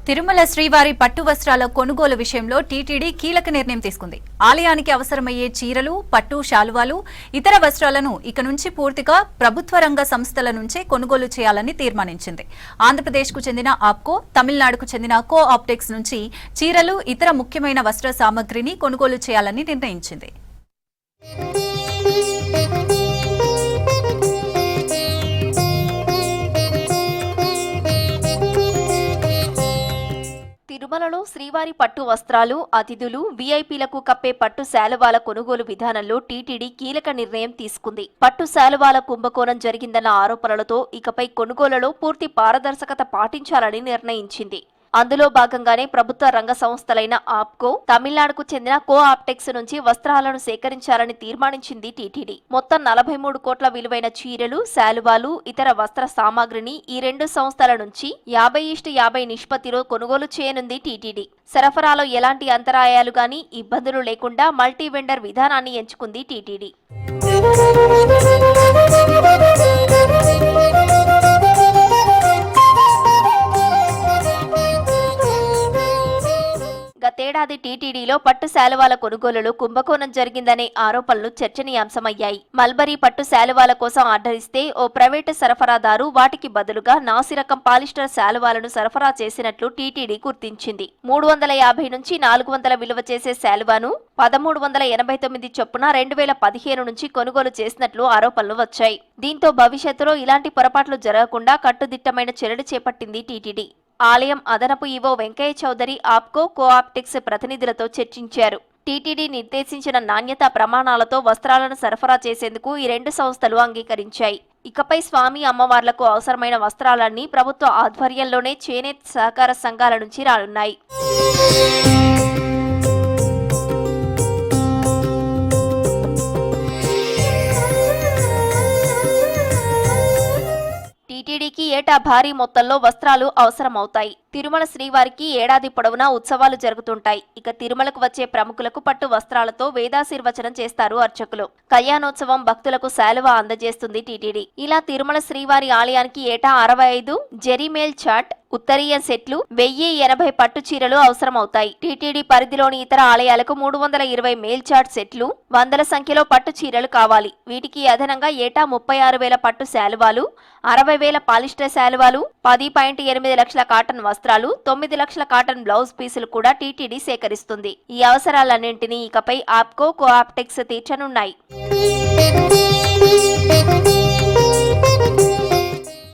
తిరుమల శ్రీవారి పట్టు వస్త్రాల కొనుగోలు విషయంలో టీటీడీ కీలక నిర్ణయం తీసుకుంది. ఆలయానికి అవసరమయ్యే చీరలు, పట్టు శాలువాలు, ఇతర వస్త్రాలను ఇక నుంచి పూర్తిగా ప్రభుత్వ రంగ సంస్థల నుంచే కొనుగోలు చేయాలని తీర్మానించింది. ఆంధ్రప్రదేశ్కు చెందిన ఆప్కో, తమిళనాడుకు చెందిన కో ఆప్టెక్స్ నుంచి చీరలు, ఇతర ముఖ్యమైన వస్త్ర సామగ్రిని కొనుగోలు చేయాలని నిర్ణయించింది. తిరుమలలో శ్రీవారి పట్టు వస్త్రాలు, అతిథులు, వీఐపీలకు కప్పే పట్టు శాలువాల కొనుగోలు విధానంలో టీటీడీ కీలక నిర్ణయం తీసుకుంది. పట్టు శాలువాల కుంభకోణం జరిగిందన్న ఆరోపణలతో ఇకపై కొనుగోలులో పూర్తి పారదర్శకత పాటించాలని నిర్ణయించింది. అందులో భాగంగానే ప్రభుత్వ రంగ సంస్థలైన ఆప్కో, తమిళనాడుకు చెందిన కో ఆప్టెక్స్ నుంచి వస్త్రాలను సేకరించాలని తీర్మానించింది టీటీడీ. మొత్తం 43 కోట్ల విలువైన చీరలు, శాలువాలు, ఇతర వస్త్ర సామాగ్రిని ఈ రెండు సంస్థల నుంచి 50:50 నిష్పత్తిలో కొనుగోలు చేయనుంది టీటీడీ. సరఫరాలో ఎలాంటి అంతరాయాలు గానీ, ఇబ్బందులు లేకుండా మల్టీ వెండర్ విధానాన్ని ఎంచుకుంది టీటీడీ. గతేడాది టీటీడీలో పట్టు శాలువాల కొనుగోలులో కుంభకోణం జరిగిందనే ఆరోపణలు చర్చనీయాంశమయ్యాయి. మల్బరీ పట్టు శాలువాల కోసం ఆర్డర్ ఇస్తే ఓ ప్రైవేటు సరఫరాదారు వాటికి బదులుగా నాసిరకం పాలిస్టర్ శాలువాలను సరఫరా చేసినట్లు టీటీడీ గుర్తించింది. 350 నుంచి 400 విలువ చేసే శాలువాను 1389 చొప్పున 2015 నుంచి కొనుగోలు చేసినట్లు ఆరోపణలు వచ్చాయి. దీంతో భవిష్యత్తులో ఇలాంటి పొరపాట్లు జరగకుండా కట్టుదిట్టమైన చర్యలు చేపట్టింది టీటీడీ. ఆలయం అదనపు ఈవో వెంకయ్య చౌదరి ఆప్కో, కో ఆప్టెక్స్ ప్రతినిధులతో చర్చించారు. టీటీడీ నిర్దేశించిన నాణ్యతా ప్రమాణాలతో వస్త్రాలను సరఫరా చేసేందుకు ఈ రెండు సంస్థలు అంగీకరించాయి. ఇకపై స్వామి అమ్మవార్లకు అవసరమైన వస్త్రాలన్నీ ప్రభుత్వ ఆధ్వర్యంలోనే చేనేత సహకార సంఘాల నుంచి రానున్నాయి. టీటీడీకి ఏటా భారీ మొత్తంలో వస్త్రాలు అవసరమవుతాయి. తిరుమల శ్రీవారికి ఏడాది పొడవునా ఉత్సవాలు జరుగుతుంటాయి. ఇక తిరుమలకు వచ్చే ప్రముఖులకు పట్టు వస్త్రాలతో వేదాశీర్వచనం చేస్తారు అర్చకులు. కళ్యాణోత్సవం భక్తులకు శాలువా అందజేస్తుంది టీటీడీ. ఇలా తిరుమల శ్రీవారి ఆలయానికి ఏటా 65 జెరీమేల్ చాట్, ఉత్తరీయ సెట్లు, 1080 పట్టు చీరలు అవసరమవుతాయి. టీటీడీ పరిధిలోని ఇతర ఆలయాలకు 320 మేల్ చాట్ సెట్లు, వందల సంఖ్యలో పట్టు చీరలు కావాలి. వీటికి అదనంగా ఏటా 36,000 పట్టు శాలువాలు, 60,000 పాలిస్టర్ శాలువాలు, 10.8 లక్షల కాటన్ వస్త్రాలు, 9 లక్షల కాటన్ బ్లౌజ్ పీసులు కూడా టీటీడీ సేకరిస్తుంది. ఈ అవసరాలన్నింటినీ ఇకపై ఆప్కో, కో ఆప్టెక్స్ తీర్చనున్నాయి.